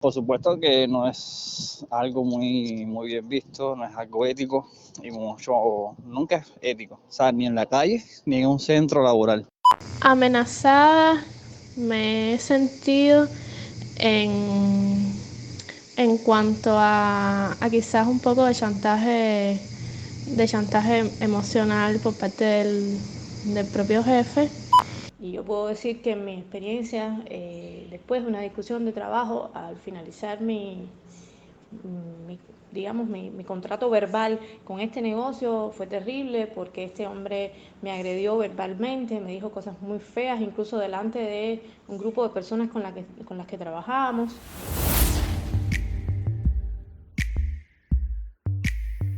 Por supuesto que no es algo muy bien visto, no es algo ético y nunca es ético, o sea, ni en la calle ni en un centro laboral. Amenazada me he sentido en, en cuanto a quizás un poco de chantaje emocional por parte del propio jefe. Y yo puedo decir que en mi experiencia, después de una discusión de trabajo, al finalizar mi, mi contrato verbal con este negocio fue terrible porque este hombre me agredió verbalmente, me dijo cosas muy feas, incluso delante de un grupo de personas con las que trabajábamos.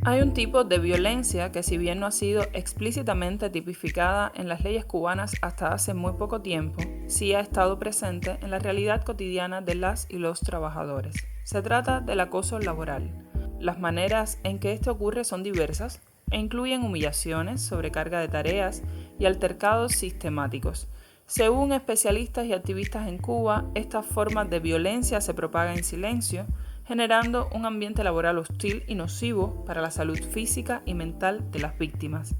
Hay un tipo de violencia que, si bien no ha sido explícitamente tipificada en las leyes cubanas hasta hace muy poco tiempo, sí ha estado presente en la realidad cotidiana de las y los trabajadores. Se trata del acoso laboral. Las maneras en que este ocurre son diversas e incluyen humillaciones, sobrecarga de tareas y altercados sistemáticos. Según especialistas y activistas en Cuba, estas formas de violencia se propagan en silencio, generando un ambiente laboral hostil y nocivo para la salud física y mental de las víctimas.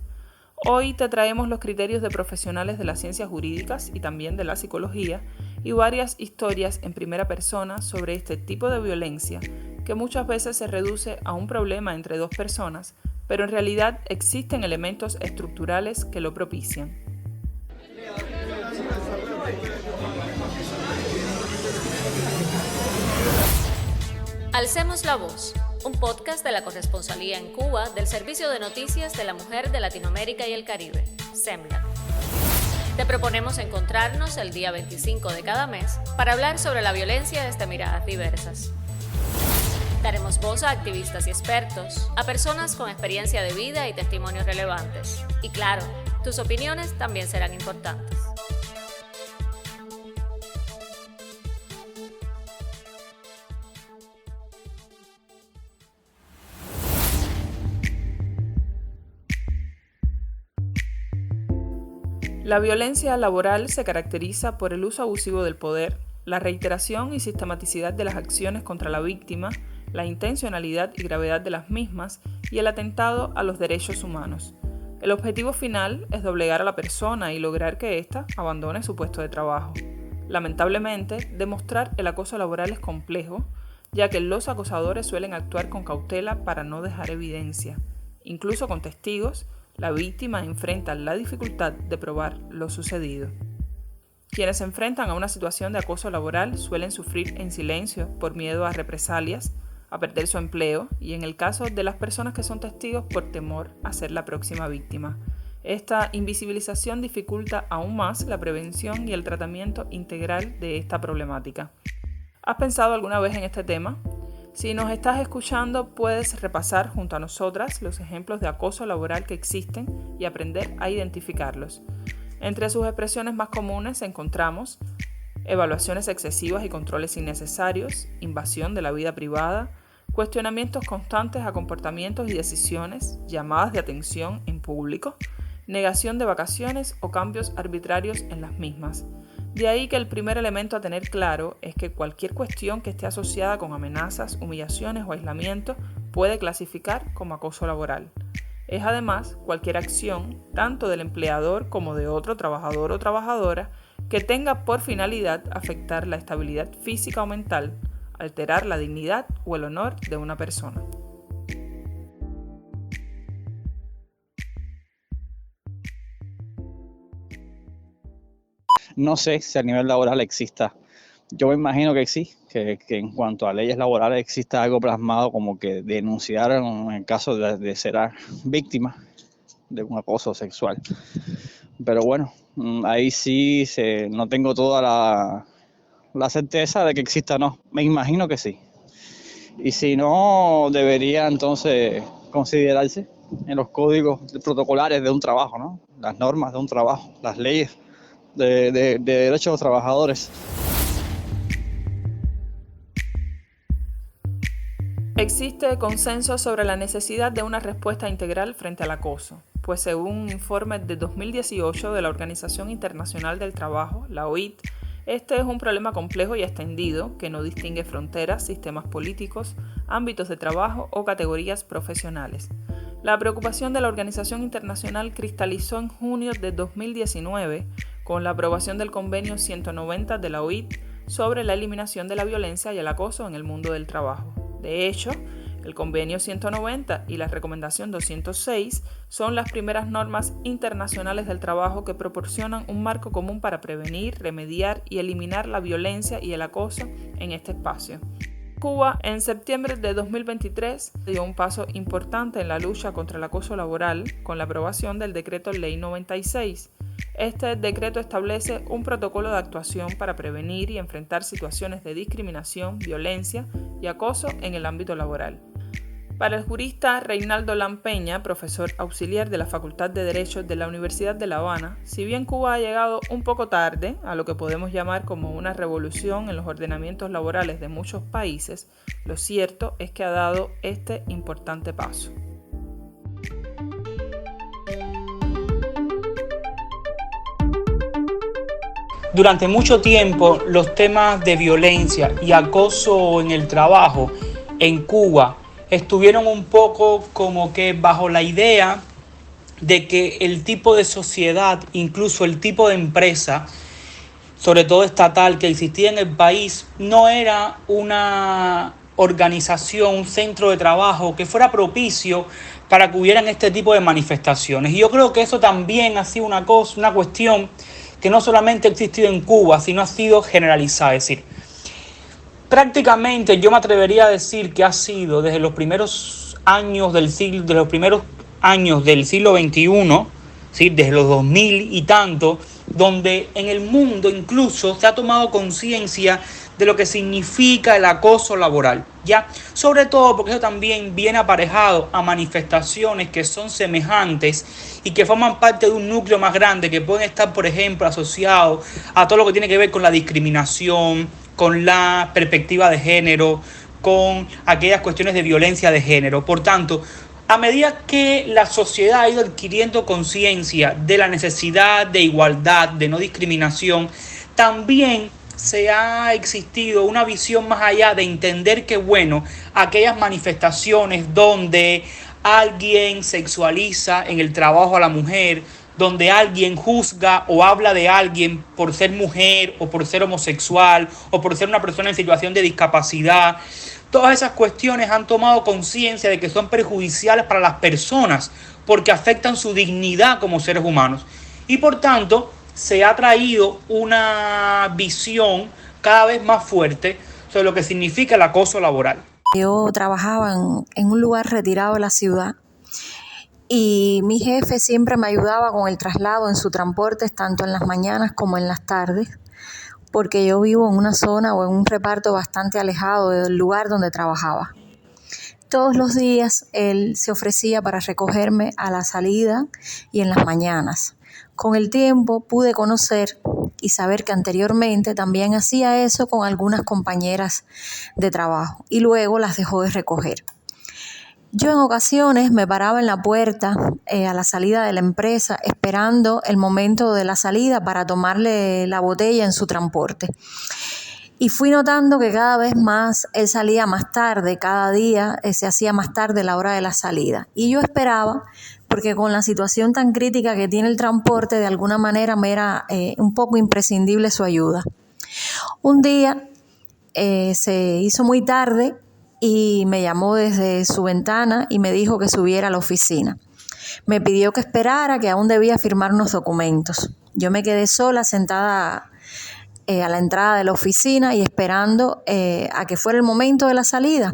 Hoy te traemos los criterios de profesionales de las ciencias jurídicas y también de la psicología y varias historias en primera persona sobre este tipo de violencia que muchas veces se reduce a un problema entre dos personas, pero en realidad existen elementos estructurales que lo propician. Alcemos la voz, un podcast de la corresponsalía en Cuba del Servicio de Noticias de la Mujer de Latinoamérica y el Caribe, SEMLA. Te proponemos encontrarnos el día 25 de cada mes para hablar sobre la violencia desde miradas diversas. Daremos voz a activistas y expertos, a personas con experiencia de vida y testimonios relevantes. Y claro, tus opiniones también serán importantes. La violencia laboral se caracteriza por el uso abusivo del poder, la reiteración y sistematicidad de las acciones contra la víctima, la intencionalidad y gravedad de las mismas y el atentado a los derechos humanos. El objetivo final es doblegar a la persona y lograr que ésta abandone su puesto de trabajo. Lamentablemente, demostrar el acoso laboral es complejo, ya que los acosadores suelen actuar con cautela para no dejar evidencia, incluso con testigos. La víctima enfrenta la dificultad de probar lo sucedido. Quienes se enfrentan a una situación de acoso laboral suelen sufrir en silencio por miedo a represalias, a perder su empleo y, en el caso de las personas que son testigos, por temor a ser la próxima víctima. Esta invisibilización dificulta aún más la prevención y el tratamiento integral de esta problemática. ¿Has pensado alguna vez en este tema? Si nos estás escuchando, puedes repasar junto a nosotras los ejemplos de acoso laboral que existen y aprender a identificarlos. Entre sus expresiones más comunes encontramos evaluaciones excesivas y controles innecesarios, invasión de la vida privada, cuestionamientos constantes a comportamientos y decisiones, llamadas de atención en público, negación de vacaciones o cambios arbitrarios en las mismas. De ahí que el primer elemento a tener claro es que cualquier cuestión que esté asociada con amenazas, humillaciones o aislamiento puede clasificar como acoso laboral. Es además cualquier acción, tanto del empleador como de otro trabajador o trabajadora, que tenga por finalidad afectar la estabilidad física o mental, alterar la dignidad o el honor de una persona. No sé si a nivel laboral exista. Yo me imagino que sí, que en cuanto a leyes laborales exista algo plasmado como que denunciar en el caso de ser víctima de un acoso sexual. Pero bueno, ahí sí no tengo toda la certeza de que exista o no. Me imagino que sí. Y si no, debería entonces considerarse en los códigos protocolares de un trabajo, ¿no? Las normas de un trabajo, las leyes de derechos de los trabajadores. Existe consenso sobre la necesidad de una respuesta integral frente al acoso, pues según un informe de 2018 de la Organización Internacional del Trabajo, la OIT, Este es un problema complejo y extendido que no distingue fronteras, sistemas políticos, ámbitos de trabajo o categorías profesionales. La preocupación de la organización internacional cristalizó en junio de 2019 con la aprobación del Convenio 190 de la OIT sobre la eliminación de la violencia y el acoso en el mundo del trabajo. De hecho, el Convenio 190 y la Recomendación 206 son las primeras normas internacionales del trabajo que proporcionan un marco común para prevenir, remediar y eliminar la violencia y el acoso en este espacio. Cuba, en septiembre de 2023, dio un paso importante en la lucha contra el acoso laboral con la aprobación del Decreto Ley 96. Este decreto establece un protocolo de actuación para prevenir y enfrentar situaciones de discriminación, violencia y acoso en el ámbito laboral. Para el jurista Reinaldo Lampeña, profesor auxiliar de la Facultad de Derecho de la Universidad de La Habana, si bien Cuba ha llegado un poco tarde a lo que podemos llamar como una revolución en los ordenamientos laborales de muchos países, lo cierto es que ha dado este importante paso. Durante mucho tiempo, los temas de violencia y acoso en el trabajo en Cuba estuvieron un poco como que bajo la idea de que el tipo de sociedad, incluso el tipo de empresa, sobre todo estatal, que existía en el país, no era una organización, un centro de trabajo que fuera propicio para que hubieran este tipo de manifestaciones. Y yo creo que eso también ha sido una cuestión que no solamente ha existido en Cuba, sino ha sido generalizada. Es decir, prácticamente yo me atrevería a decir que ha sido desde los primeros años del siglo, XXI, ¿sí? Desde los 2000 y tanto, donde en el mundo incluso se ha tomado conciencia de lo que significa el acoso laboral, ¿ya? Sobre todo porque eso también viene aparejado a manifestaciones que son semejantes y que forman parte de un núcleo más grande, que pueden estar, por ejemplo, asociados a todo lo que tiene que ver con la discriminación, con la perspectiva de género, con aquellas cuestiones de violencia de género. Por tanto, a medida que la sociedad ha ido adquiriendo conciencia de la necesidad de igualdad, de no discriminación, también se ha existido una visión más allá de entender que, bueno, aquellas manifestaciones donde alguien sexualiza en el trabajo a la mujer, donde alguien juzga o habla de alguien por ser mujer o por ser homosexual o por ser una persona en situación de discapacidad, todas esas cuestiones han tomado conciencia de que son perjudiciales para las personas porque afectan su dignidad como seres humanos. Y por tanto, se ha traído una visión cada vez más fuerte sobre lo que significa el acoso laboral. Yo trabajaba en un lugar retirado de la ciudad y mi jefe siempre me ayudaba con el traslado en su transporte, tanto en las mañanas como en las tardes, porque yo vivo en una zona o en un reparto bastante alejado del lugar donde trabajaba. Todos los días él se ofrecía para recogerme a la salida y en las mañanas. Con el tiempo pude conocer y saber que anteriormente también hacía eso con algunas compañeras de trabajo y luego las dejó de recoger. Yo en ocasiones me paraba en la puerta a la salida de la empresa esperando el momento de la salida para tomarle la botella en su transporte. Y fui notando que cada vez más él salía más tarde, cada día se hacía más tarde la hora de la salida. Y yo esperaba, porque con la situación tan crítica que tiene el transporte, de alguna manera me era un poco imprescindible su ayuda. Un día se hizo muy tarde y me llamó desde su ventana y me dijo que subiera a la oficina. Me pidió que esperara, que aún debía firmar unos documentos. Yo me quedé sola, sentada a la entrada de la oficina y esperando a que fuera el momento de la salida.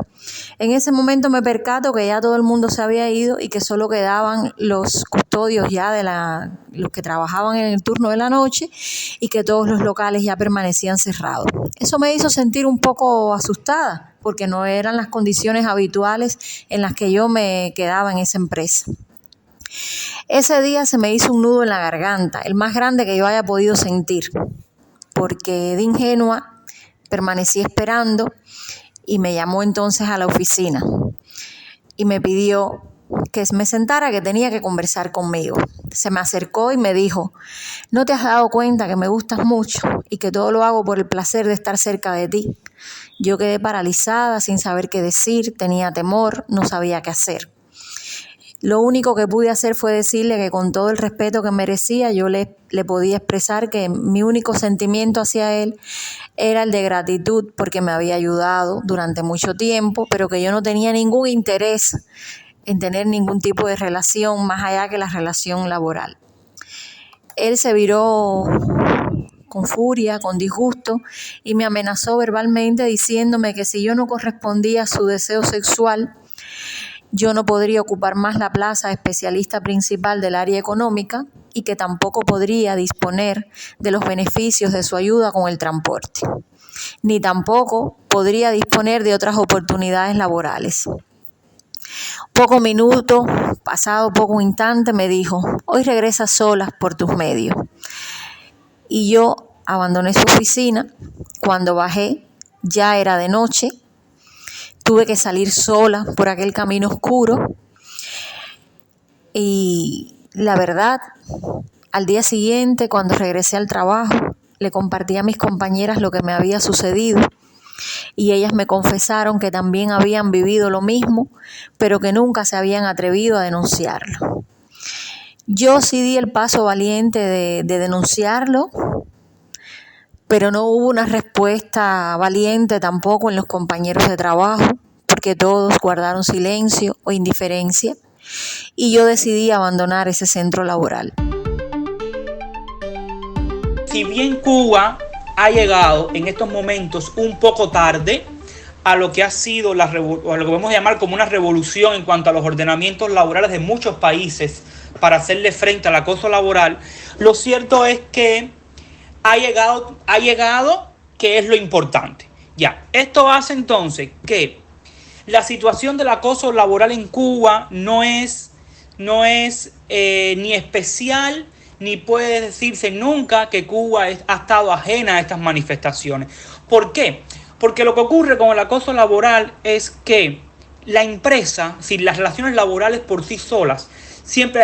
En ese momento me percato que ya todo el mundo se había ido y que solo quedaban los custodios ya los que trabajaban en el turno de la noche y que todos los locales ya permanecían cerrados. Eso me hizo sentir un poco asustada porque no eran las condiciones habituales en las que yo me quedaba en esa empresa. Ese día se me hizo un nudo en la garganta, el más grande que yo haya podido sentir, porque de ingenua permanecí esperando y me llamó entonces a la oficina y me pidió que me sentara, que tenía que conversar conmigo. Se me acercó y me dijo: ¿no te has dado cuenta que me gustas mucho y que todo lo hago por el placer de estar cerca de ti? Yo quedé paralizada, sin saber qué decir, tenía temor, no sabía qué hacer. Lo único que pude hacer fue decirle que con todo el respeto que merecía, yo le podía expresar que mi único sentimiento hacia él era el de gratitud porque me había ayudado durante mucho tiempo, pero que yo no tenía ningún interés en tener ningún tipo de relación más allá que la relación laboral. Él se viró con furia, con disgusto, y me amenazó verbalmente diciéndome que si yo no correspondía a su deseo sexual, yo no podría ocupar más la plaza de especialista principal del área económica y que tampoco podría disponer de los beneficios de su ayuda con el transporte, ni tampoco podría disponer de otras oportunidades laborales. Poco minuto, pasado poco instante, me dijo: hoy regresas sola por tus medios. Y yo abandoné su oficina. Cuando bajé, ya era de noche. Tuve que salir sola por aquel camino oscuro. Y la verdad, al día siguiente, cuando regresé al trabajo, le compartí a mis compañeras lo que me había sucedido. Y ellas me confesaron que también habían vivido lo mismo, pero que nunca se habían atrevido a denunciarlo. Yo sí di el paso valiente de denunciarlo, pero no hubo una respuesta valiente tampoco en los compañeros de trabajo, porque todos guardaron silencio o indiferencia, y yo decidí abandonar ese centro laboral. Si bien Cuba ha llegado en estos momentos un poco tarde a lo que ha sido lo que podemos llamar como una revolución en cuanto a los ordenamientos laborales de muchos países para hacerle frente al acoso laboral, lo cierto es que ha llegado, que es lo importante. Ya, esto hace entonces que la situación del acoso laboral en Cuba no es ni especial, ni puede decirse nunca que Cuba ha estado ajena a estas manifestaciones. ¿Por qué? Porque lo que ocurre con el acoso laboral es que la empresa, si las relaciones laborales por sí solas, siempre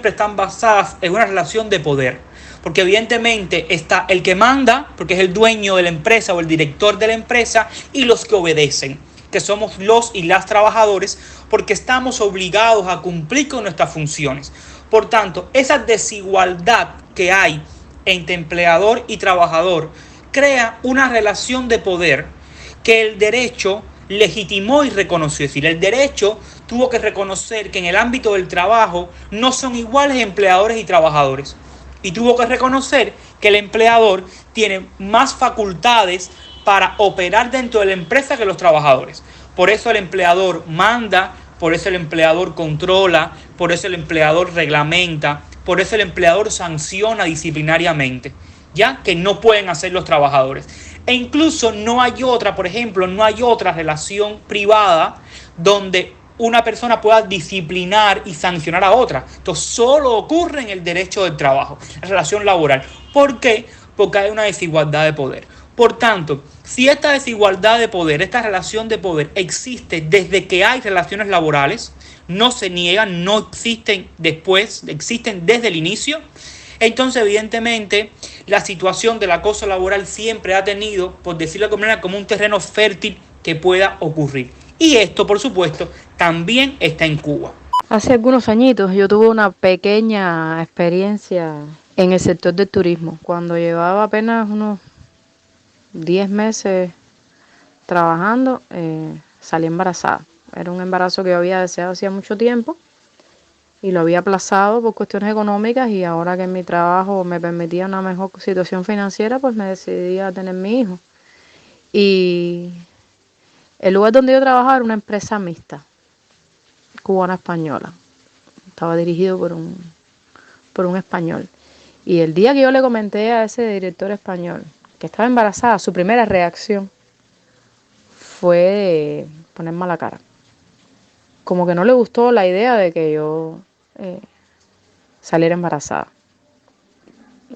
están basadas en una relación de poder. Porque evidentemente está el que manda, porque es el dueño de la empresa o el director de la empresa, y los que obedecen, que somos los y las trabajadores, porque estamos obligados a cumplir con nuestras funciones. Por tanto, esa desigualdad que hay entre empleador y trabajador crea una relación de poder que el derecho legitimó y reconoció. Es decir, el derecho tuvo que reconocer que en el ámbito del trabajo no son iguales empleadores y trabajadores. Y tuvo que reconocer que el empleador tiene más facultades para operar dentro de la empresa que los trabajadores. Por eso el empleador manda, por eso el empleador controla, por eso el empleador reglamenta, por eso el empleador sanciona disciplinariamente, ya que no pueden hacer los trabajadores. E incluso no hay otra relación privada donde una persona pueda disciplinar y sancionar a otra. Esto solo ocurre en el derecho del trabajo, la relación laboral. ¿Por qué? Porque hay una desigualdad de poder. Por tanto, si esta desigualdad de poder, esta relación de poder existe desde que hay relaciones laborales, no se niegan, no existen después, existen desde el inicio, entonces evidentemente la situación del acoso laboral siempre ha tenido, por decirlo de alguna manera, como un terreno fértil que pueda ocurrir. Y esto, por supuesto, también está en Cuba. Hace algunos añitos yo tuve una pequeña experiencia en el sector del turismo. Cuando llevaba apenas unos 10 meses trabajando, salí embarazada. Era un embarazo que yo había deseado hacía mucho tiempo y lo había aplazado por cuestiones económicas, y ahora que mi trabajo me permitía una mejor situación financiera, pues me decidí a tener mi hijo. Y el lugar donde yo trabajaba era una empresa mixta, cubana-española. Estaba dirigido por un español. Y el día que yo le comenté a ese director español que estaba embarazada, su primera reacción fue poner mala cara. Como que no le gustó la idea de que yo saliera embarazada.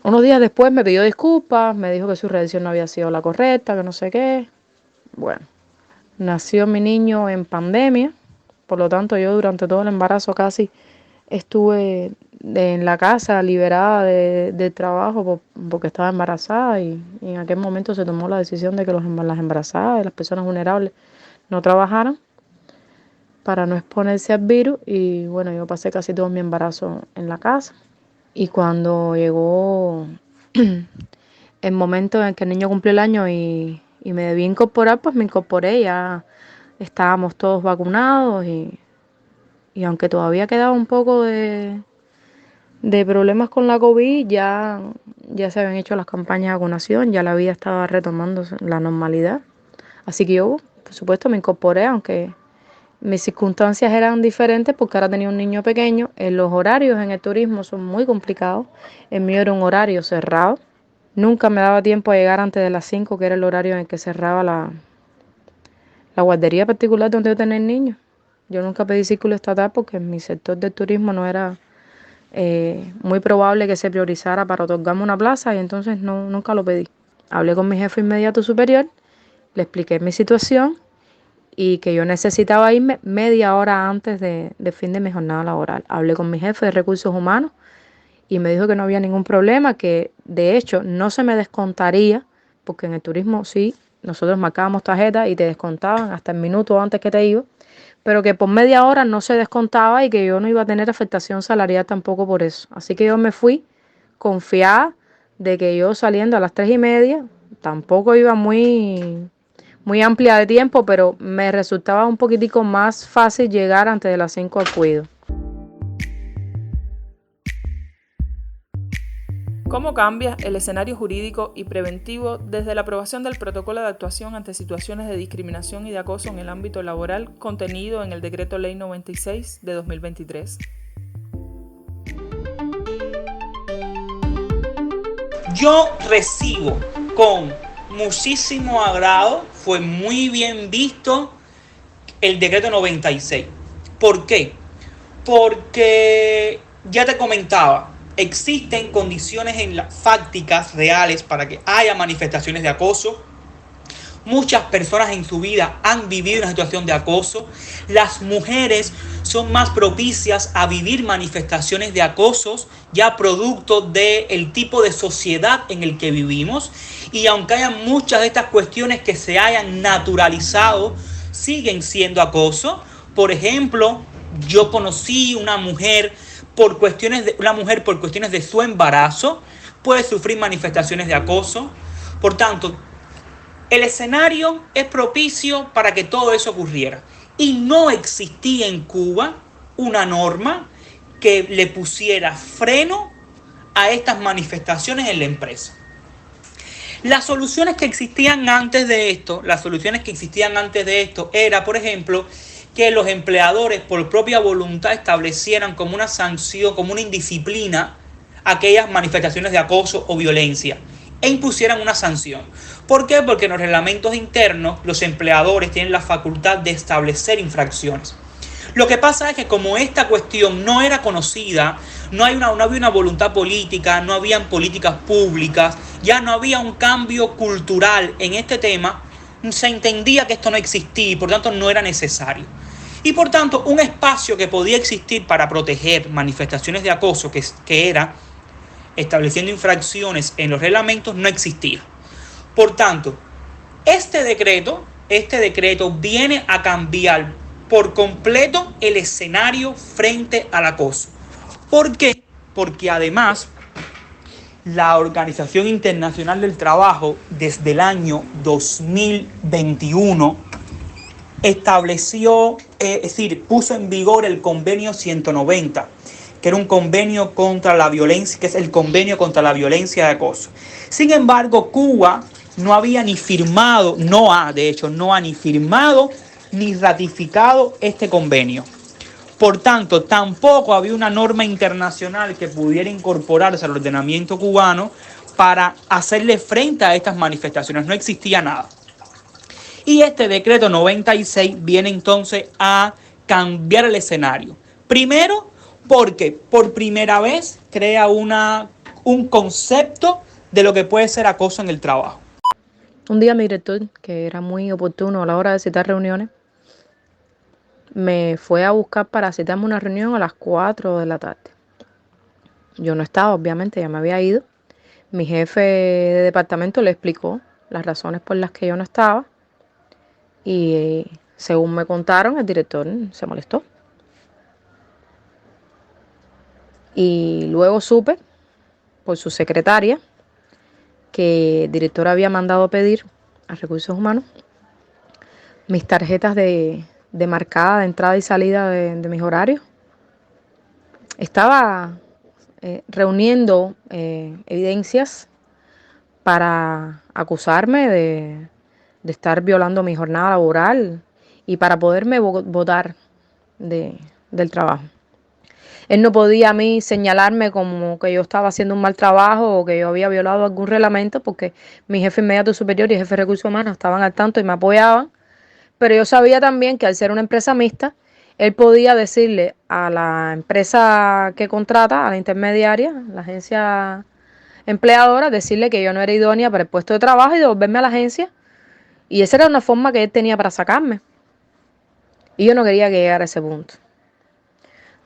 Unos días después me pidió disculpas, me dijo que su reacción no había sido la correcta, que no sé qué. Bueno, nació mi niño en pandemia, Por lo tanto, yo durante todo el embarazo casi estuve en la casa liberada del trabajo porque estaba embarazada y en aquel momento se tomó la decisión de que las embarazadas y las personas vulnerables no trabajaran para no exponerse al virus. Y bueno, yo pasé casi todo mi embarazo en la casa. Y cuando llegó el momento en que el niño cumplió el año y me debí incorporar, pues me incorporé. Ya estábamos todos vacunados y aunque todavía quedaba un poco de problemas con la COVID, ya se habían hecho las campañas de vacunación, ya la vida estaba retomando la normalidad. Así que yo, por supuesto, me incorporé, aunque mis circunstancias eran diferentes porque ahora tenía un niño pequeño. Los horarios en el turismo son muy complicados. El mío era un horario cerrado. Nunca me daba tiempo a llegar antes de las 5, que era el horario en el que cerraba la guardería particular donde yo tenía el niño. Yo nunca pedí círculo estatal porque en mi sector del turismo no era muy probable que se priorizara para otorgarme una plaza y entonces nunca lo pedí. Hablé con mi jefe inmediato superior, le expliqué mi situación y que yo necesitaba irme media hora antes del fin de mi jornada laboral. Hablé con mi jefe de recursos humanos y me dijo que no había ningún problema, que de hecho no se me descontaría, porque en el turismo sí, nosotros marcábamos tarjeta y te descontaban hasta el minuto antes que te iba, pero que por media hora no se descontaba y que yo no iba a tener afectación salarial tampoco por eso. Así que yo me fui confiada de que yo saliendo a las 3:30, tampoco iba muy amplia de tiempo, pero me resultaba un poquitico más fácil llegar antes de las 5 al cuido. ¿Cómo cambia el escenario jurídico y preventivo desde la aprobación del protocolo de actuación ante situaciones de discriminación y de acoso en el ámbito laboral contenido en el Decreto Ley 96 de 2023? Yo recibo con muchísimo agrado, fue muy bien visto el Decreto 96. ¿Por qué? Porque ya te comentaba, existen condiciones fácticas reales para que haya manifestaciones de acoso. Muchas personas en su vida han vivido una situación de acoso. Las mujeres son más propicias a vivir manifestaciones de acosos, ya producto del tipo de sociedad en el que vivimos. Y aunque haya muchas de estas cuestiones que se hayan naturalizado, siguen siendo acoso. Por ejemplo, yo conocí una mujer por cuestiones de su embarazo, puede sufrir manifestaciones de acoso. Por tanto, el escenario es propicio para que todo eso ocurriera. Y no existía en Cuba una norma que le pusiera freno a estas manifestaciones en la empresa. Las soluciones que existían antes de esto era, por ejemplo, que los empleadores por propia voluntad establecieran como una sanción, como una indisciplina, aquellas manifestaciones de acoso o violencia e impusieran una sanción. ¿Por qué? Porque en los reglamentos internos los empleadores tienen la facultad de establecer infracciones. Lo que pasa es que como esta cuestión no era conocida, no había una voluntad política, no habían políticas públicas, ya no había un cambio cultural en este tema, se entendía que esto no existía y por tanto no era necesario. Y por tanto, un espacio que podía existir para proteger manifestaciones de acoso, que era estableciendo infracciones en los reglamentos, no existía. Por tanto, este decreto viene a cambiar por completo el escenario frente al acoso. ¿Por qué? Porque además, la Organización Internacional del Trabajo, desde el año 2021, puso en vigor el convenio 190, que era un convenio contra la violencia, que es el convenio contra la violencia de acoso. Sin embargo, Cuba no ha ni firmado ni ratificado este convenio. Por tanto, tampoco había una norma internacional que pudiera incorporarse al ordenamiento cubano para hacerle frente a estas manifestaciones. No existía nada. Y este decreto 96 viene entonces a cambiar el escenario. Primero, porque por primera vez crea un concepto de lo que puede ser acoso en el trabajo. Un día mi director, que era muy oportuno a la hora de citar reuniones, me fue a buscar para citarme una reunión a las 4 de la tarde. Yo no estaba, obviamente, ya me había ido. Mi jefe de departamento le explicó las razones por las que yo no estaba y según me contaron, el director se molestó. Y luego supe por su secretaria que el director había mandado pedir a Recursos Humanos mis tarjetas de marcada de entrada y salida de mis horarios. Estaba reuniendo evidencias para acusarme de estar violando mi jornada laboral y para poderme botar del trabajo. Él no podía a mí señalarme como que yo estaba haciendo un mal trabajo o que yo había violado algún reglamento, porque mi jefe inmediato superior y el jefe de recursos humanos estaban al tanto y me apoyaban. Pero yo sabía también que al ser una empresa mixta, él podía decirle a la empresa que contrata, a la intermediaria, la agencia empleadora, decirle que yo no era idónea para el puesto de trabajo y devolverme a la agencia. Y esa era una forma que él tenía para sacarme. Y yo no quería que llegara a ese punto.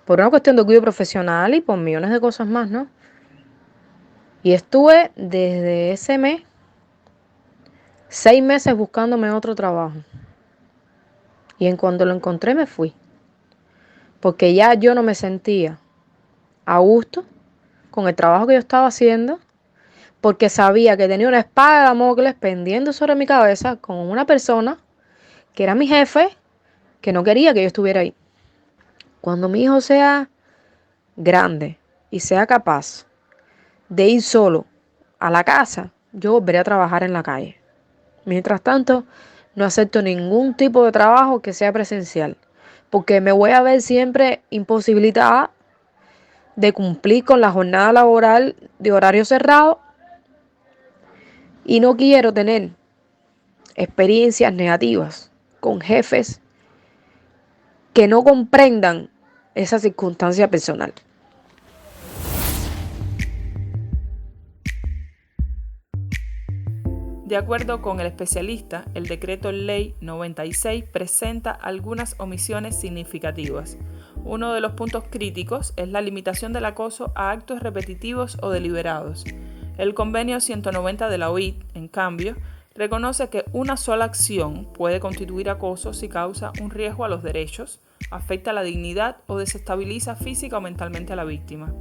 Por una cuestión de cuidado profesional y por millones de cosas más, ¿no? Y estuve desde ese mes 6 meses buscándome otro trabajo. Y en cuanto lo encontré me fui. Porque ya yo no me sentía a gusto con el trabajo que yo estaba haciendo, porque sabía que tenía una espada de Damocles pendiendo sobre mi cabeza con una persona que era mi jefe, que no quería que yo estuviera ahí. Cuando mi hijo sea grande y sea capaz de ir solo a la casa, yo volveré a trabajar en la calle. Mientras tanto, no acepto ningún tipo de trabajo que sea presencial, porque me voy a ver siempre imposibilitada de cumplir con la jornada laboral de horario cerrado y no quiero tener experiencias negativas con jefes que no comprendan esa circunstancia personal. De acuerdo con el especialista, el decreto ley 96 presenta algunas omisiones significativas. Uno de los puntos críticos es la limitación del acoso a actos repetitivos o deliberados. El convenio 190 de la OIT, en cambio, reconoce que una sola acción puede constituir acoso si causa un riesgo a los derechos, afecta la dignidad o desestabiliza física o mentalmente a la víctima.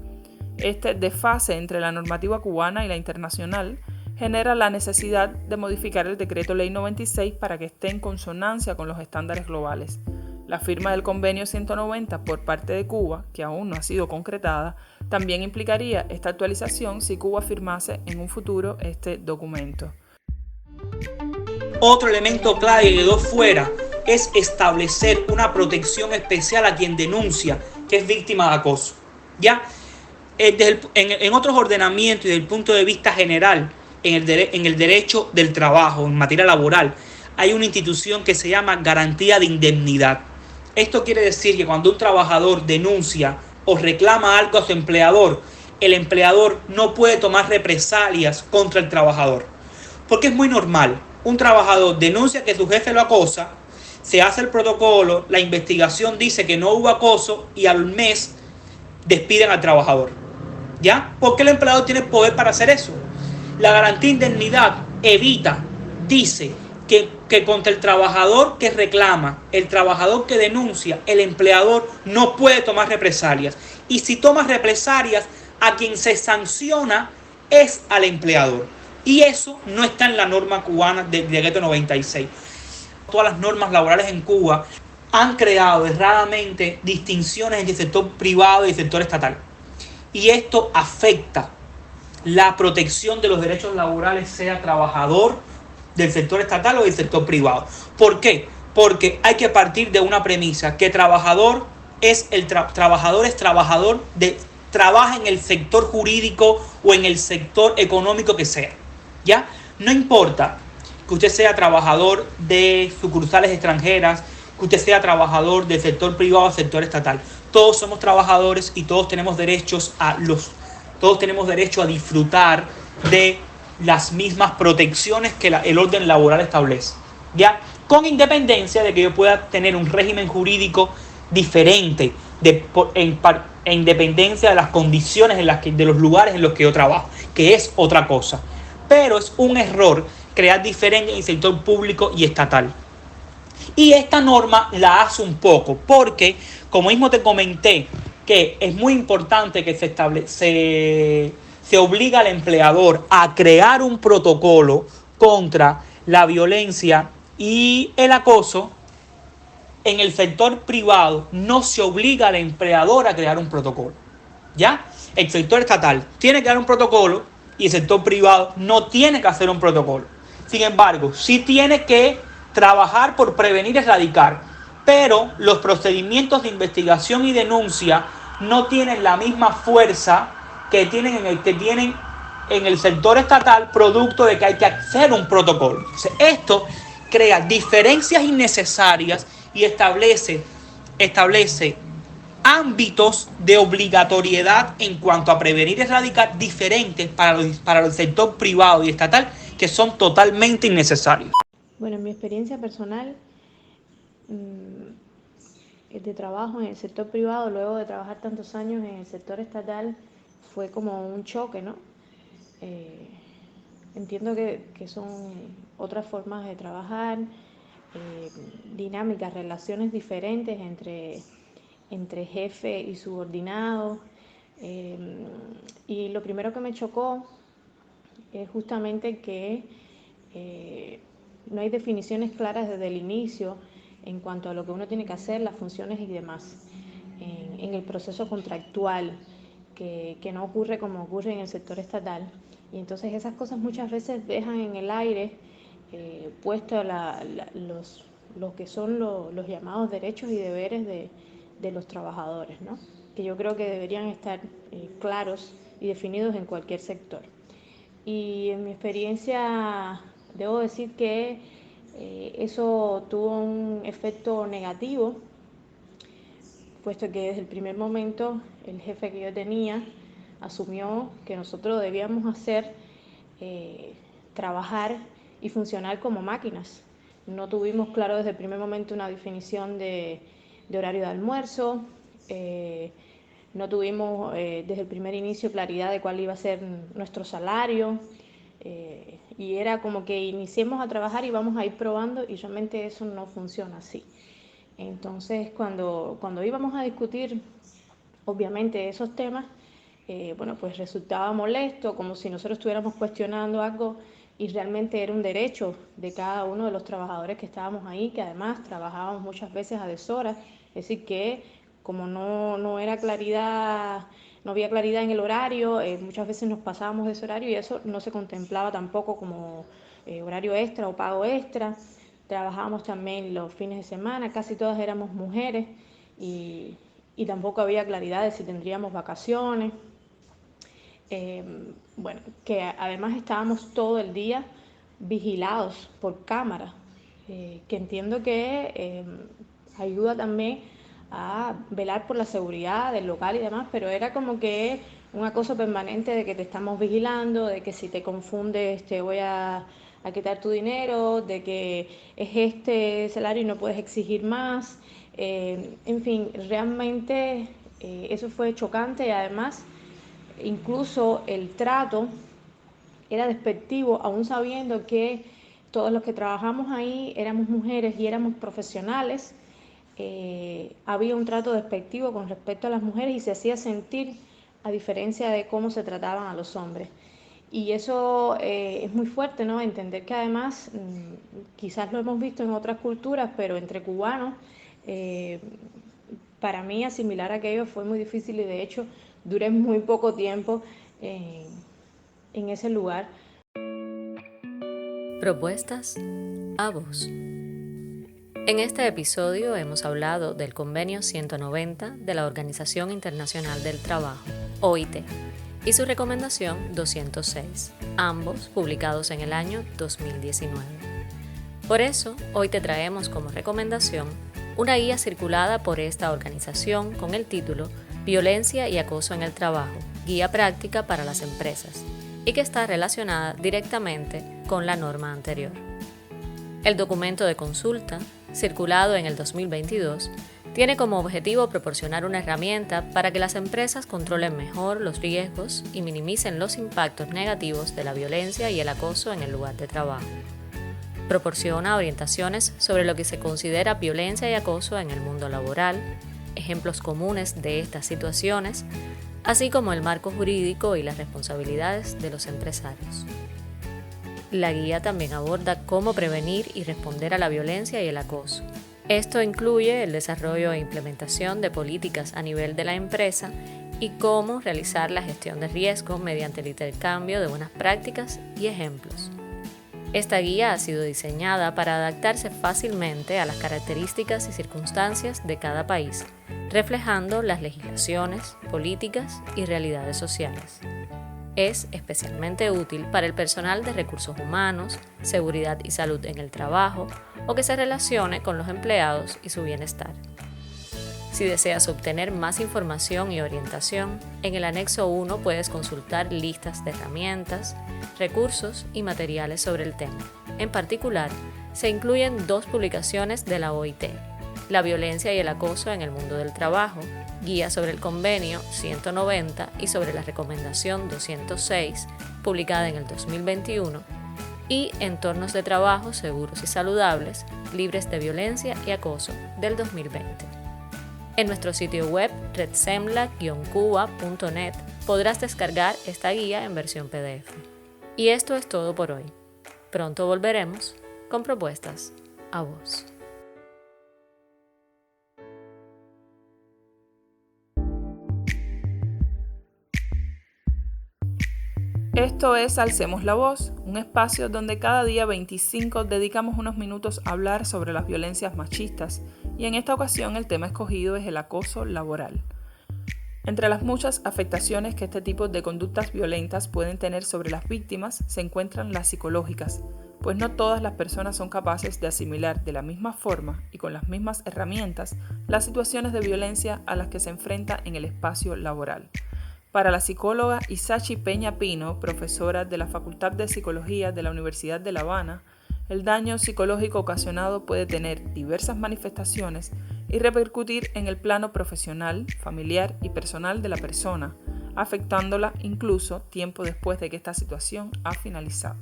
Este desfase entre la normativa cubana y la internacional genera la necesidad de modificar el decreto ley 96 para que esté en consonancia con los estándares globales. La firma del convenio 190 por parte de Cuba, que aún no ha sido concretada, también implicaría esta actualización si Cuba firmase en un futuro este documento. Otro elemento clave que quedó fuera es establecer una protección especial a quien denuncia que es víctima de acoso. Ya en otros ordenamientos y desde el punto de vista general, en el derecho del trabajo, en materia laboral, hay una institución que se llama garantía de indemnidad. Esto quiere decir que cuando un trabajador denuncia o reclama algo a su empleador, el empleador no puede tomar represalias contra el trabajador. Porque es muy normal. Un trabajador denuncia que su jefe lo acosa, se hace el protocolo, la investigación dice que no hubo acoso y al mes despiden al trabajador. ¿Ya? Porque el empleador tiene poder para hacer eso. La garantía de indemnidad dice que contra el trabajador que reclama, el trabajador que denuncia, el empleador no puede tomar represalias. Y si toma represalias, a quien se sanciona es al empleador. Y eso no está en la norma cubana del decreto 96. Todas las normas laborales en Cuba han creado erradamente distinciones entre el sector privado y el sector estatal. Y esto afecta la protección de los derechos laborales, sea trabajador del sector estatal o del sector privado. ¿Por qué? Porque hay que partir de una premisa, que trabajador es trabajador trabaja en el sector jurídico o en el sector económico que sea. ¿Ya? No importa que usted sea trabajador de sucursales extranjeras, que usted sea trabajador del sector privado o sector estatal. Todos somos trabajadores y todos tenemos derechos a disfrutar de las mismas protecciones que el orden laboral establece. ¿Ya? con independencia de que yo pueda tener un régimen jurídico diferente en dependencia de las condiciones de los lugares en los que yo trabajo, que es otra cosa. Pero es un error crear diferencias en el sector público y estatal. Y esta norma la hace un poco, porque, como mismo te comenté, que es muy importante que se obliga al empleador a crear un protocolo contra la violencia y el acoso. En el sector privado no se obliga al empleador a crear un protocolo, ¿ya? El sector estatal tiene que dar un protocolo y el sector privado no tiene que hacer un protocolo. Sin embargo, sí tiene que trabajar por prevenir y erradicar, pero los procedimientos de investigación y denuncia no tienen la misma fuerza que tienen en el sector estatal, producto de que hay que hacer un protocolo. Entonces, esto crea diferencias innecesarias y establece ámbitos de obligatoriedad en cuanto a prevenir y erradicar diferentes para el sector privado y estatal, que son totalmente innecesarios. Bueno, en mi experiencia personal de trabajo en el sector privado, luego de trabajar tantos años en el sector estatal, fue como un choque, ¿no? Entiendo que son otras formas de trabajar, dinámicas, relaciones diferentes entre jefe y subordinado. Y lo primero que me chocó es justamente que no hay definiciones claras desde el inicio en cuanto a lo que uno tiene que hacer, las funciones y demás, en el proceso contractual, que no ocurre como ocurre en el sector estatal. Y entonces esas cosas muchas veces dejan en el aire puesto lo que son los llamados derechos y deberes de los trabajadores, ¿no? Que yo creo que deberían estar claros y definidos en cualquier sector. Y en mi experiencia debo decir que eso tuvo un efecto negativo, puesto que desde el primer momento el jefe que yo tenía asumió que nosotros debíamos trabajar y funcionar como máquinas. No tuvimos claro desde el primer momento una definición de horario de almuerzo, no tuvimos desde el primer inicio claridad de cuál iba a ser nuestro salario, y era como que iniciemos a trabajar y vamos a ir probando, y realmente eso no funciona así. Entonces, cuando íbamos a discutir, obviamente, esos temas, pues resultaba molesto, como si nosotros estuviéramos cuestionando algo, y realmente era un derecho de cada uno de los trabajadores que estábamos ahí, que además trabajábamos muchas veces a deshoras. Es decir, que como no había claridad en el horario, muchas veces nos pasábamos de ese horario y eso no se contemplaba tampoco como horario extra o pago extra. Trabajábamos también los fines de semana, casi todas éramos mujeres y tampoco había claridad de si tendríamos vacaciones. Que además estábamos todo el día vigilados por cámara, que entiendo que ayuda también a velar por la seguridad del local y demás, pero era como que un acoso permanente de que te estamos vigilando, de que si te confundes te voy a quitar tu dinero, de que es este salario y no puedes exigir más. En fin, realmente eso fue chocante y además incluso el trato era despectivo, aún sabiendo que todos los que trabajamos ahí éramos mujeres y éramos profesionales. Había un trato despectivo con respecto a las mujeres y se hacía sentir a diferencia de cómo se trataban a los hombres. Y eso es muy fuerte, ¿no? Entender que además, quizás lo hemos visto en otras culturas, pero entre cubanos, para mí asimilar aquello fue muy difícil y de hecho duré muy poco tiempo en ese lugar. Propuestas a voz. En este episodio hemos hablado del Convenio 190 de la Organización Internacional del Trabajo, OIT, y su recomendación 206, ambos publicados en el año 2019. Por eso, hoy te traemos como recomendación una guía circulada por esta organización con el título Violencia y acoso en el trabajo, guía práctica para las empresas, y que está relacionada directamente con la norma anterior. El documento de consulta, circulado en el 2022, tiene como objetivo proporcionar una herramienta para que las empresas controlen mejor los riesgos y minimicen los impactos negativos de la violencia y el acoso en el lugar de trabajo. Proporciona orientaciones sobre lo que se considera violencia y acoso en el mundo laboral, ejemplos comunes de estas situaciones, así como el marco jurídico y las responsabilidades de los empresarios. La guía también aborda cómo prevenir y responder a la violencia y el acoso. Esto incluye el desarrollo e implementación de políticas a nivel de la empresa y cómo realizar la gestión de riesgo mediante el intercambio de buenas prácticas y ejemplos. Esta guía ha sido diseñada para adaptarse fácilmente a las características y circunstancias de cada país, reflejando las legislaciones, políticas y realidades sociales. Es especialmente útil para el personal de recursos humanos, seguridad y salud en el trabajo o que se relacione con los empleados y su bienestar. Si deseas obtener más información y orientación, en el anexo 1 puedes consultar listas de herramientas, recursos y materiales sobre el tema. En particular, se incluyen 2 publicaciones de la OIT, La violencia y el acoso en el mundo del trabajo, Guía sobre el Convenio 190 y sobre la Recomendación 206, publicada en el 2021, y Entornos de trabajo seguros y saludables, libres de violencia y acoso, del 2020. En nuestro sitio web redsemla-cuba.net podrás descargar esta guía en versión PDF. Y esto es todo por hoy. Pronto volveremos con propuestas a vos. Esto es Alcemos la Voz, un espacio donde cada día 25 dedicamos unos minutos a hablar sobre las violencias machistas y en esta ocasión el tema escogido es el acoso laboral. Entre las muchas afectaciones que este tipo de conductas violentas pueden tener sobre las víctimas se encuentran las psicológicas, pues no todas las personas son capaces de asimilar de la misma forma y con las mismas herramientas las situaciones de violencia a las que se enfrenta en el espacio laboral. Para la psicóloga Isachi Peña Pino, profesora de la Facultad de Psicología de la Universidad de La Habana, el daño psicológico ocasionado puede tener diversas manifestaciones y repercutir en el plano profesional, familiar y personal de la persona, afectándola incluso tiempo después de que esta situación ha finalizado.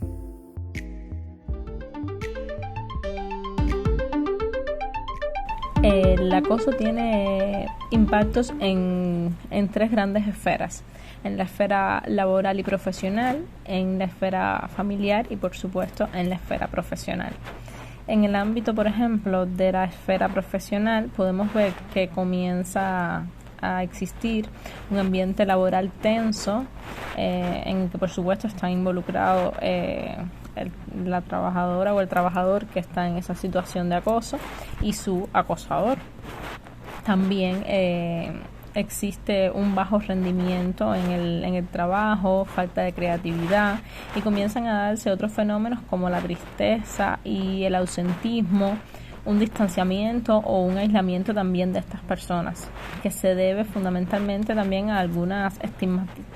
El acoso tiene impactos en 3 grandes esferas: en la esfera laboral y profesional, en la esfera familiar y por supuesto en la esfera profesional. En el ámbito, por ejemplo, de la esfera profesional, podemos ver que comienza a existir un ambiente laboral tenso en el que por supuesto está involucrado la trabajadora o el trabajador que está en esa situación de acoso y su acosador. También existe un bajo rendimiento en el trabajo, falta de creatividad y comienzan a darse otros fenómenos como la tristeza y el ausentismo, un distanciamiento o un aislamiento también de estas personas, que se debe fundamentalmente también a algunas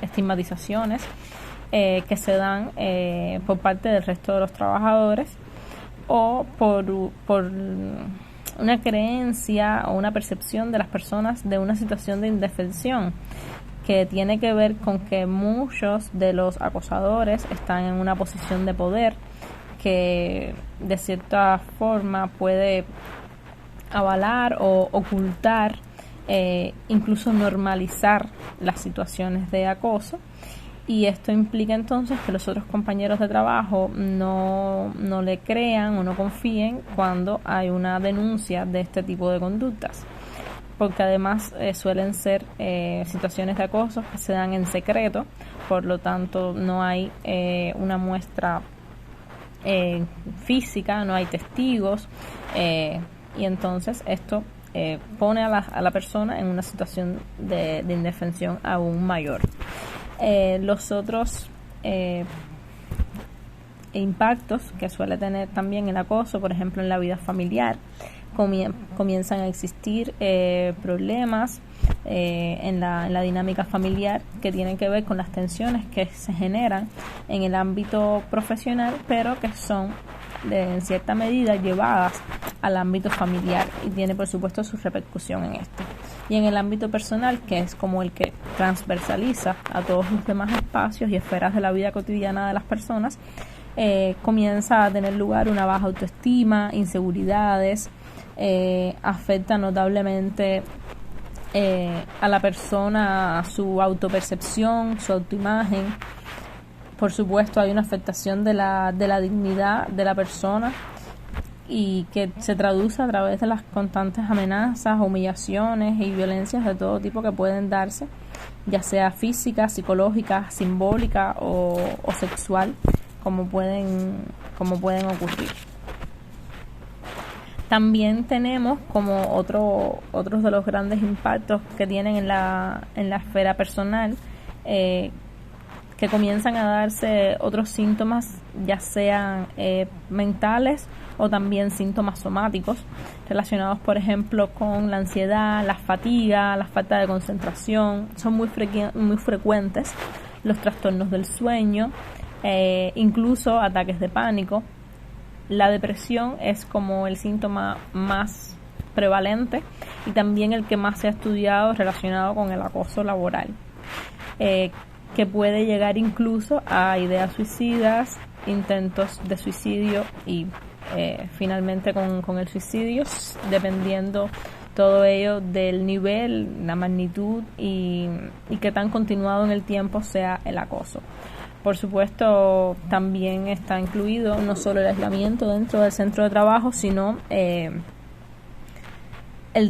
estigmatizaciones que se dan por parte del resto de los trabajadores o por una creencia o una percepción de las personas de una situación de indefensión que tiene que ver con que muchos de los acosadores están en una posición de poder que de cierta forma puede avalar o ocultar, incluso normalizar las situaciones de acoso. Y esto implica entonces que los otros compañeros de trabajo no le crean o no confíen cuando hay una denuncia de este tipo de conductas, porque además suelen ser situaciones de acoso que se dan en secreto, por lo tanto no hay una muestra física, no hay testigos, y entonces esto pone a la persona en una situación de indefensión aún mayor. Los otros impactos que suele tener también el acoso, por ejemplo en la vida familiar, comienzan a existir problemas en la dinámica familiar que tienen que ver con las tensiones que se generan en el ámbito profesional, pero que son en cierta medida llevadas al ámbito familiar y tiene por supuesto su repercusión en esto. Y en el ámbito personal, que es como el que transversaliza a todos los demás espacios y esferas de la vida cotidiana de las personas, comienza a tener lugar una baja autoestima, inseguridades, afecta notablemente a la persona, su autopercepción, su autoimagen. Por supuesto hay una afectación de la dignidad de la persona y que se traduce a través de las constantes amenazas, humillaciones y violencias de todo tipo que pueden darse, ya sea física, psicológica, simbólica o sexual, como pueden ocurrir. También tenemos como otros de los grandes impactos que tienen en la esfera personal, que comienzan a darse otros síntomas, ya sean mentales o también síntomas somáticos, relacionados por ejemplo con la ansiedad, la fatiga, la falta de concentración. Son muy frecuentes los trastornos del sueño, incluso ataques de pánico. La depresión es como el síntoma más prevalente y también el que más se ha estudiado relacionado con el acoso laboral, que puede llegar incluso a ideas suicidas, intentos de suicidio y finalmente con el suicidio, dependiendo todo ello del nivel, la magnitud y qué tan continuado en el tiempo sea el acoso. Por supuesto, también está incluido no solo el aislamiento dentro del centro de trabajo, sino el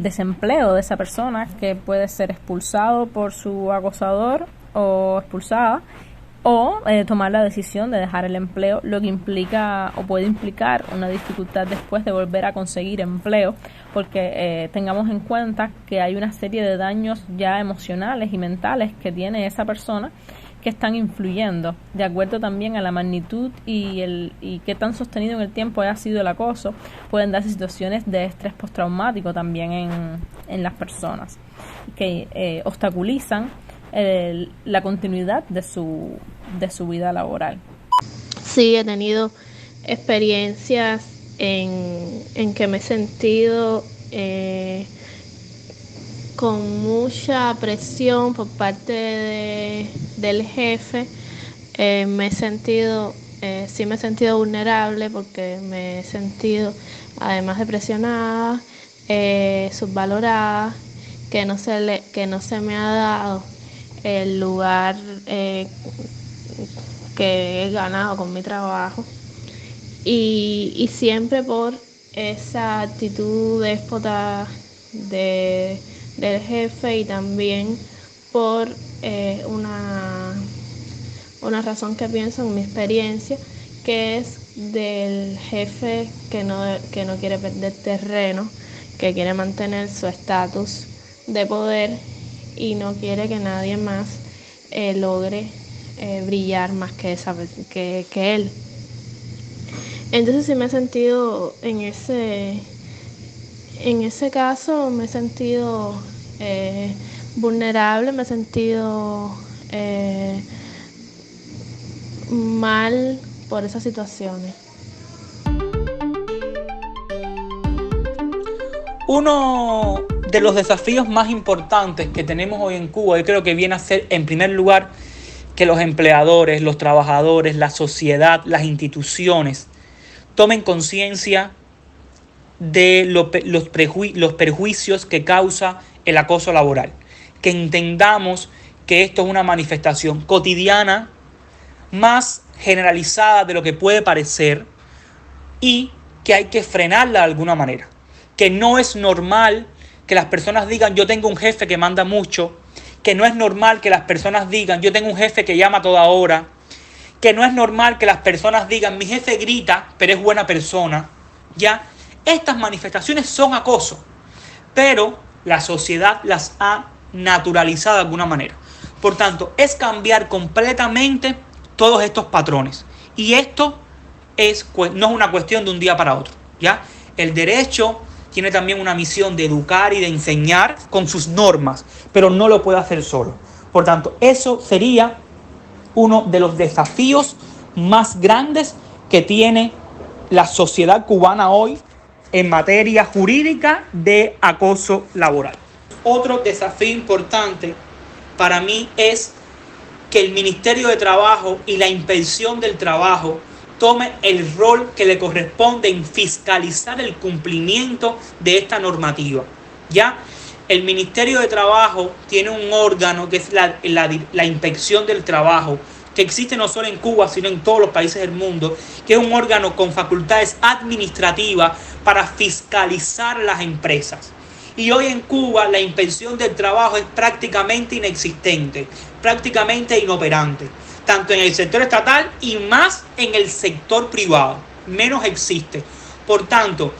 desempleo de esa persona, que puede ser expulsado por su acosador o expulsada, o tomar la decisión de dejar el empleo, lo que implica o puede implicar una dificultad después de volver a conseguir empleo, porque tengamos en cuenta que hay una serie de daños ya emocionales y mentales que tiene esa persona, que están influyendo, de acuerdo también a la magnitud y qué tan sostenido en el tiempo ha sido el acoso. Pueden darse situaciones de estrés postraumático también en las personas, que obstaculizan la continuidad de su vida laboral. Sí, he tenido experiencias en que me he sentido con mucha presión por parte del jefe. Me he sentido vulnerable, porque me he sentido, además de presionada, subvalorada, que no se me ha dado el lugar que he ganado con mi trabajo, y siempre por esa actitud déspota del jefe, y también por una razón que pienso en mi experiencia, que es del jefe que no quiere perder terreno, que quiere mantener su estatus de poder y no quiere que nadie más logre brillar más que él. Entonces sí me he sentido en ese caso, me he sentido vulnerable, me he sentido mal por esas situaciones. Uno de los desafíos más importantes que tenemos hoy en Cuba, yo creo que viene a ser, en primer lugar, que los empleadores, los trabajadores, la sociedad, las instituciones tomen conciencia de los perjuicios que causa el acoso laboral. Que entendamos que esto es una manifestación cotidiana, más generalizada de lo que puede parecer, y que hay que frenarla de alguna manera. Que no es normal que las personas digan yo tengo un jefe que manda mucho, que no es normal que las personas digan yo tengo un jefe que llama a toda hora, que no es normal que las personas digan mi jefe grita pero es buena persona. Ya, estas manifestaciones son acoso, pero la sociedad las ha naturalizado de alguna manera. Por tanto, es cambiar completamente todos estos patrones, y esto no es una cuestión de un día para otro. ¿Ya? El derecho tiene también una misión de educar y de enseñar con sus normas, pero no lo puede hacer solo. Por tanto, eso sería uno de los desafíos más grandes que tiene la sociedad cubana hoy en materia jurídica de acoso laboral. Otro desafío importante para mí es que el Ministerio de Trabajo y la Inspección del Trabajo tome el rol que le corresponde en fiscalizar el cumplimiento de esta normativa. Ya el Ministerio de Trabajo tiene un órgano que es la Inspección del Trabajo, que existe no solo en Cuba, sino en todos los países del mundo, que es un órgano con facultades administrativas para fiscalizar las empresas. Y hoy en Cuba la Inspección del Trabajo es prácticamente inexistente, prácticamente inoperante, tanto en el sector estatal y más en el sector privado, menos existe. Por tanto,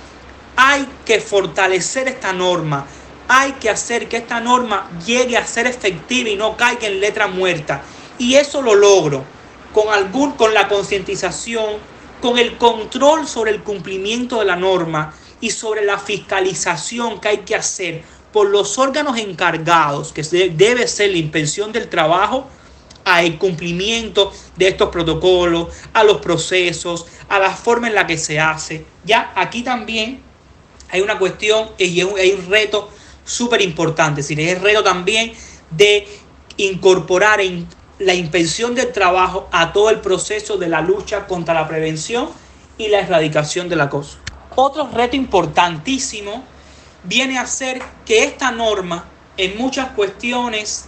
hay que fortalecer esta norma, hay que hacer que esta norma llegue a ser efectiva y no caiga en letra muerta. Y eso lo logro con la concientización, con el control sobre el cumplimiento de la norma y sobre la fiscalización que hay que hacer por los órganos encargados, que debe ser la Inspección del Trabajo, al cumplimiento de estos protocolos, a los procesos, a la forma en la que se hace. Ya aquí también hay una cuestión y hay un reto súper importante, es decir, es el reto también de incorporar en la Inspección del Trabajo a todo el proceso de la lucha contra la prevención y la erradicación del acoso. Otro reto importantísimo viene a ser que esta norma en muchas cuestiones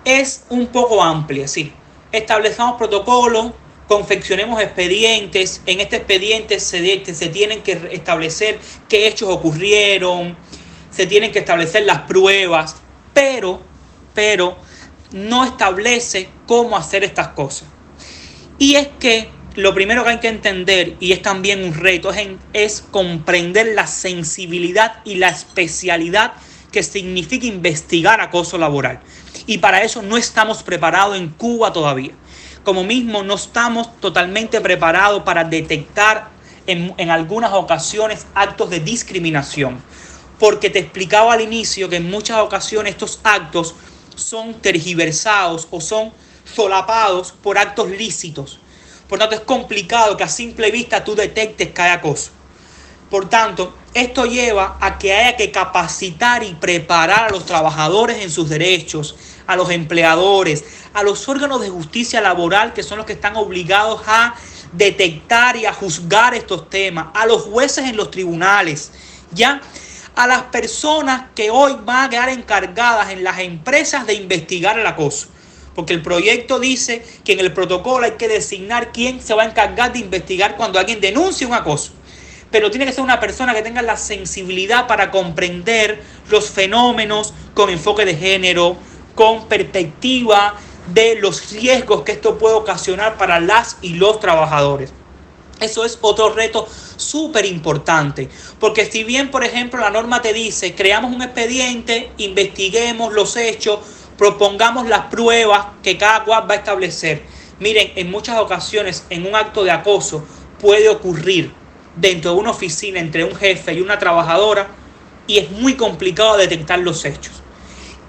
es un poco amplia, sí. Establezcamos protocolos, confeccionemos expedientes, en este expediente se tienen que establecer qué hechos ocurrieron, se tienen que establecer las pruebas, pero no establece cómo hacer estas cosas. Y es que lo primero que hay que entender, y es también un reto, es comprender la sensibilidad y la especialidad que significa investigar acoso laboral. Y para eso no estamos preparados en Cuba todavía. Como mismo no estamos totalmente preparados para detectar en algunas ocasiones actos de discriminación. Porque te explicaba al inicio que en muchas ocasiones estos actos son tergiversados o son solapados por actos lícitos. Por tanto, es complicado que a simple vista tú detectes que hay acoso. Por tanto, esto lleva a que haya que capacitar y preparar a los trabajadores en sus derechos, a los empleadores, a los órganos de justicia laboral, que son los que están obligados a detectar y a juzgar estos temas, a los jueces en los tribunales, ya a las personas que hoy van a quedar encargadas en las empresas de investigar el acoso. Porque el proyecto dice que en el protocolo hay que designar quién se va a encargar de investigar cuando alguien denuncia un acoso. Pero tiene que ser una persona que tenga la sensibilidad para comprender los fenómenos con enfoque de género, con perspectiva de los riesgos que esto puede ocasionar para las y los trabajadores. Eso es otro reto súper importante, porque si bien, por ejemplo, la norma te dice, creamos un expediente, investiguemos los hechos, propongamos las pruebas que cada cual va a establecer. Miren, en muchas ocasiones, en un acto de acoso puede ocurrir dentro de una oficina entre un jefe y una trabajadora y es muy complicado detectar los hechos.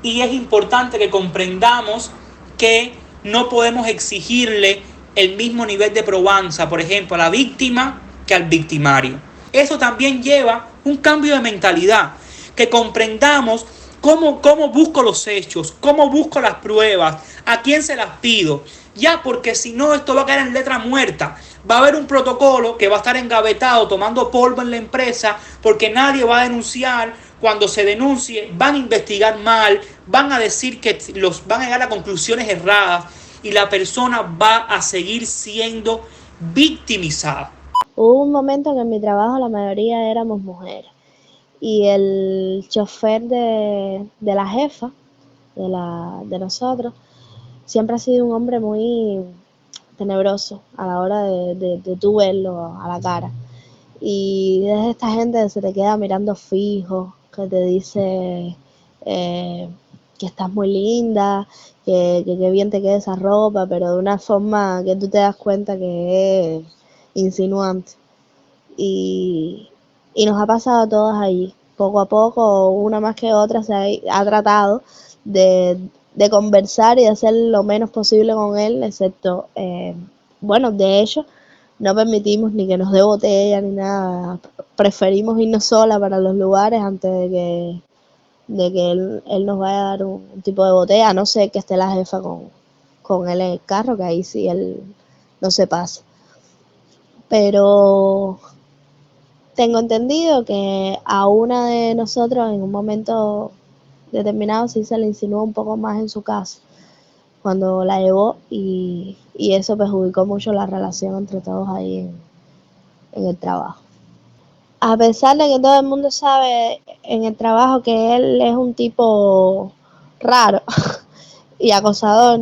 Y es importante que comprendamos que no podemos exigirle el mismo nivel de probanza, por ejemplo, a la víctima que al victimario. Eso también lleva un cambio de mentalidad, que comprendamos cómo busco los hechos, cómo busco las pruebas, a quién se las pido. Ya, porque si no, esto va a caer en letra muerta. Va a haber un protocolo que va a estar engavetado, tomando polvo en la empresa, porque nadie va a denunciar. Cuando se denuncie, van a investigar mal, van a decir que van a llegar a conclusiones erradas y la persona va a seguir siendo victimizada. Hubo un momento que en mi trabajo la mayoría éramos mujeres y el chofer de la jefa, de nosotros, siempre ha sido un hombre muy tenebroso a la hora de tú verlo a la cara. Y es esta gente que se te queda mirando fijo, que te dice que estás muy linda, que bien te queda esa ropa, pero de una forma que tú te das cuenta que es insinuante. Y nos ha pasado a todas allí. Poco a poco, una más que otra, se ha tratado de conversar y de hacer lo menos posible con él, excepto, de hecho, no permitimos ni que nos dé botella ni nada. Preferimos irnos sola para los lugares antes de que él nos vaya a dar un tipo de botella, a no ser que esté la jefa con él en el carro, que ahí sí él no se pasa. Pero tengo entendido que a una de nosotros en un momento determinado sí se le insinuó un poco más en su casa cuando la llevó, y eso perjudicó mucho la relación entre todos ahí en el trabajo. A pesar de que todo el mundo sabe en el trabajo que él es un tipo raro y acosador,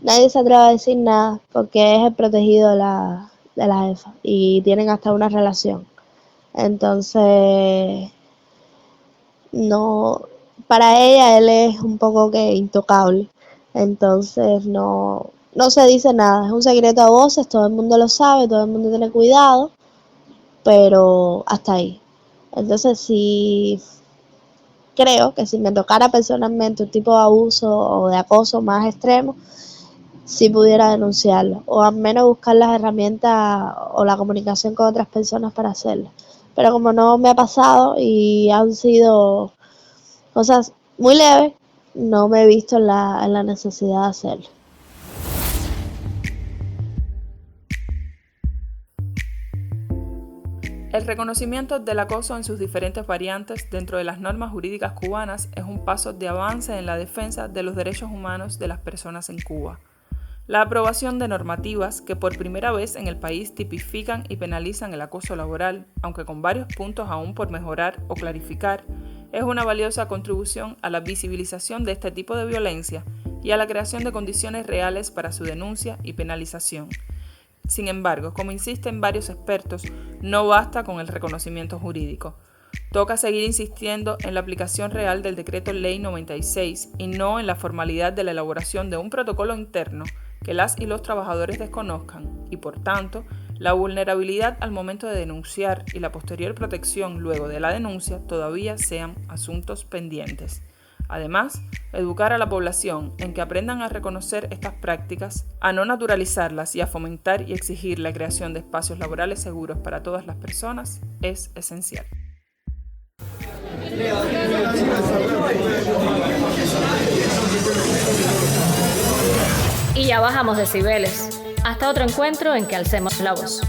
nadie se atreve a decir nada porque es el protegido de la jefa y tienen hasta una relación. Entonces, no, para ella él es un poco que intocable. Entonces no se dice nada, es un secreto a voces, todo el mundo lo sabe, todo el mundo tiene cuidado, pero hasta ahí. Entonces sí creo que si me tocara personalmente un tipo de abuso o de acoso más extremo, sí pudiera denunciarlo, o al menos buscar las herramientas o la comunicación con otras personas para hacerlo. Pero como no me ha pasado y han sido cosas muy leves, no me he visto en la necesidad de hacerlo. El reconocimiento del acoso en sus diferentes variantes dentro de las normas jurídicas cubanas es un paso de avance en la defensa de los derechos humanos de las personas en Cuba. La aprobación de normativas que por primera vez en el país tipifican y penalizan el acoso laboral, aunque con varios puntos aún por mejorar o clarificar, es una valiosa contribución a la visibilización de este tipo de violencia y a la creación de condiciones reales para su denuncia y penalización. Sin embargo, como insisten varios expertos, no basta con el reconocimiento jurídico. Toca seguir insistiendo en la aplicación real del Decreto Ley 96 y no en la formalidad de la elaboración de un protocolo interno que las y los trabajadores desconozcan y, por tanto, la vulnerabilidad al momento de denunciar y la posterior protección luego de la denuncia todavía sean asuntos pendientes. Además, educar a la población en que aprendan a reconocer estas prácticas, a no naturalizarlas y a fomentar y exigir la creación de espacios laborales seguros para todas las personas es esencial. Y ya bajamos decibeles. Hasta otro encuentro en que alcemos la voz.